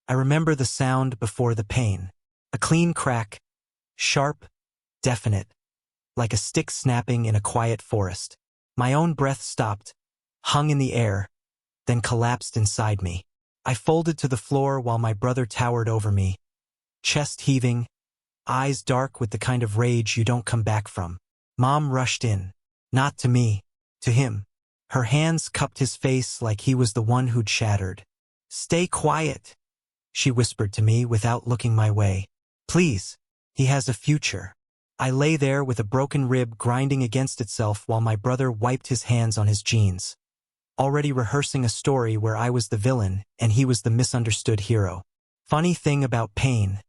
I remember the sound before the pain. A clean crack, sharp, definite, like a stick snapping in a quiet forest. My own breath stopped, hung in the air, then collapsed inside me. I folded to the floor while my brother towered over me, chest heaving, eyes dark with the kind of rage you don't come back from. Mom rushed in. Not to me, to him. Her hands cupped his face like he was the one who'd shattered. "Stay quiet," she whispered to me without looking my way. "Please, he has a future." I lay there with a broken rib grinding against itself while my brother wiped his hands on his jeans, already rehearsing a story where I was the villain and he was the misunderstood hero. Funny thing about pain,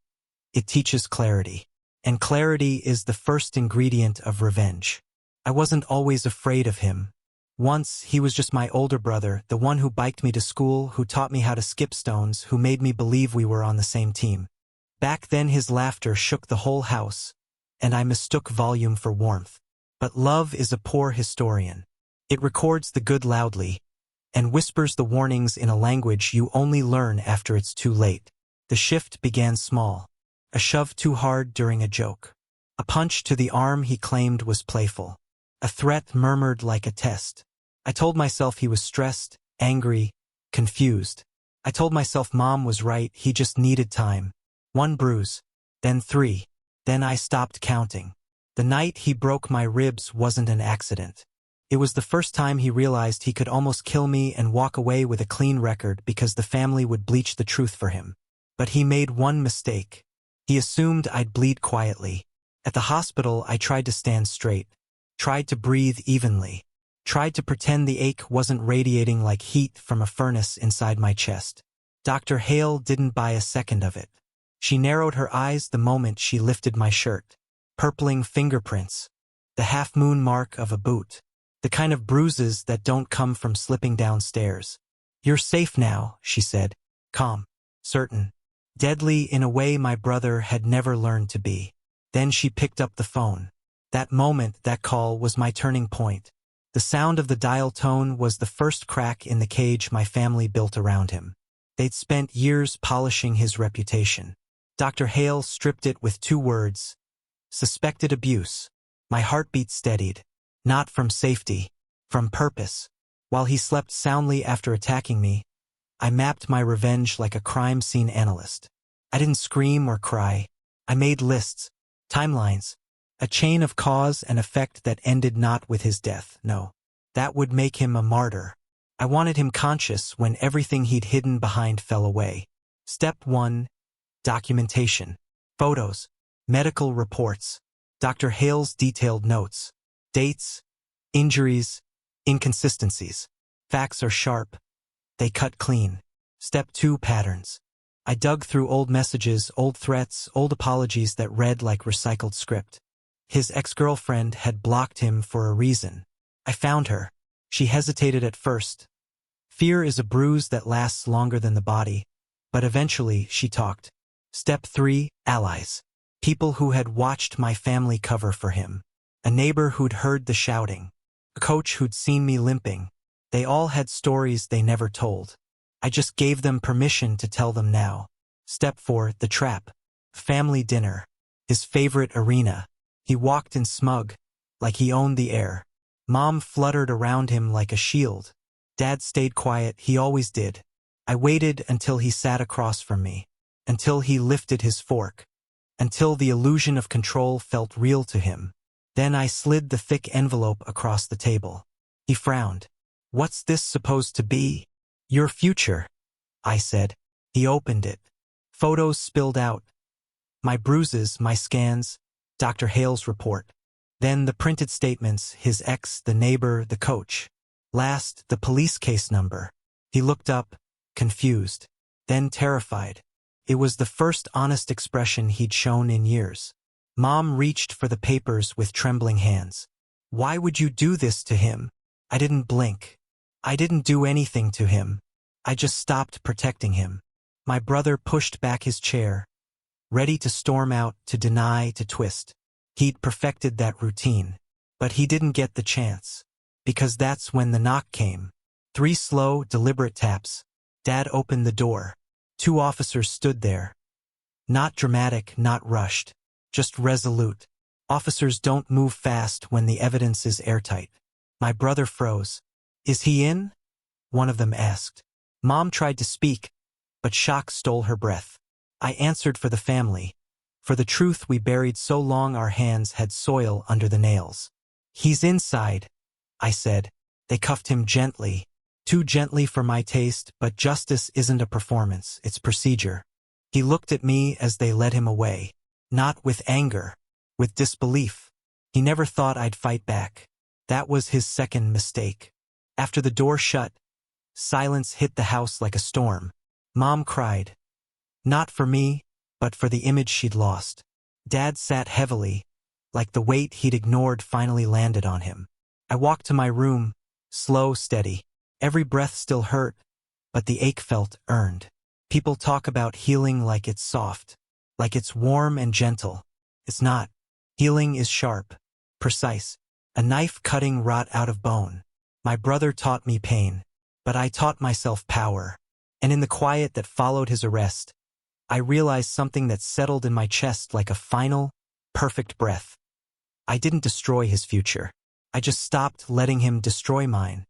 it teaches clarity. And clarity is the first ingredient of revenge. I wasn't always afraid of him. Once, he was just my older brother, the one who biked me to school, who taught me how to skip stones, who made me believe we were on the same team. Back then his laughter shook the whole house, and I mistook volume for warmth. But love is a poor historian. It records the good loudly, and whispers the warnings in a language you only learn after it's too late. The shift began small. A shove too hard during a joke. A punch to the arm he claimed was playful. A threat murmured like a test. I told myself he was stressed, angry, confused. I told myself Mom was right, he just needed time. 1 bruise, then 3. Then I stopped counting. The night he broke my ribs wasn't an accident. It was the first time he realized he could almost kill me and walk away with a clean record because the family would bleach the truth for him. But he made one mistake. He assumed I'd bleed quietly. At the hospital, I tried to stand straight, tried to breathe evenly, tried to pretend the ache wasn't radiating like heat from a furnace inside my chest. Dr. Hale didn't buy a second of it. She narrowed her eyes the moment she lifted my shirt. Purpling fingerprints, the half-moon mark of a boot, the kind of bruises that don't come from slipping downstairs. "You're safe now," she said, calm, certain, deadly in a way my brother had never learned to be. Then she picked up the phone. That moment, that call, was my turning point. The sound of the dial tone was the first crack in the cage my family built around him. They'd spent years polishing his reputation. Dr. Hale stripped it with 2 words. Suspected abuse. My heartbeat steadied. Not from safety, from purpose. While he slept soundly after attacking me, I mapped my revenge like a crime scene analyst. I didn't scream or cry. I made lists, timelines, a chain of cause and effect that ended not with his death. No, that would make him a martyr. I wanted him conscious when everything he'd hidden behind fell away. Step 1. Documentation. Photos, medical reports, Dr. Hale's detailed notes, dates, injuries, inconsistencies. Facts are sharp. They cut clean. Step 2. Patterns. I dug through old messages, old threats, old apologies that read like recycled script. His ex-girlfriend had blocked him for a reason. I found her. She hesitated at first. Fear is a bruise that lasts longer than the body, but eventually she talked. Step 3. Allies. People who had watched my family cover for him. A neighbor who'd heard the shouting. A coach who'd seen me limping. They all had stories they never told. I just gave them permission to tell them now. Step 4. The trap. Family dinner. His favorite arena. He walked in smug, like he owned the air. Mom fluttered around him like a shield. Dad stayed quiet, he always did. I waited until he sat across from me, until he lifted his fork, until the illusion of control felt real to him. Then I slid the thick envelope across the table. He frowned. "What's this supposed to be?" "Your future," I said. He opened it. Photos spilled out. My bruises, my scans, Dr. Hale's report. Then the printed statements, his ex, the neighbor, the coach. Last, the police case number. He looked up, confused, then terrified. It was the first honest expression he'd shown in years. Mom reached for the papers with trembling hands. "Why would you do this to him?" I didn't blink. I didn't do anything to him. I just stopped protecting him. My brother pushed back his chair, ready to storm out, to deny, to twist. He'd perfected that routine. But he didn't get the chance. Because that's when the knock came. 3 slow, deliberate taps. Dad opened the door. 2 officers stood there. Not dramatic, not rushed. Just resolute. Officers don't move fast when the evidence is airtight. My brother froze. "Is he in?" one of them asked. Mom tried to speak, but shock stole her breath. I answered for the family. For the truth we buried so long our hands had soil under the nails. "He's inside," I said. They cuffed him gently. Too gently for my taste, but justice isn't a performance, it's procedure. He looked at me as they led him away. Not with anger, with disbelief. He never thought I'd fight back. That was his second mistake. After the door shut, silence hit the house like a storm. Mom cried. Not for me, but for the image she'd lost. Dad sat heavily, like the weight he'd ignored finally landed on him. I walked to my room, slow, steady. Every breath still hurt, but the ache felt earned. People talk about healing like it's soft, like it's warm and gentle. It's not. Healing is sharp, precise, a knife cutting rot out of bone. My brother taught me pain, but I taught myself power. And in the quiet that followed his arrest, I realized something that settled in my chest like a final, perfect breath. I didn't destroy his future. I just stopped letting him destroy mine.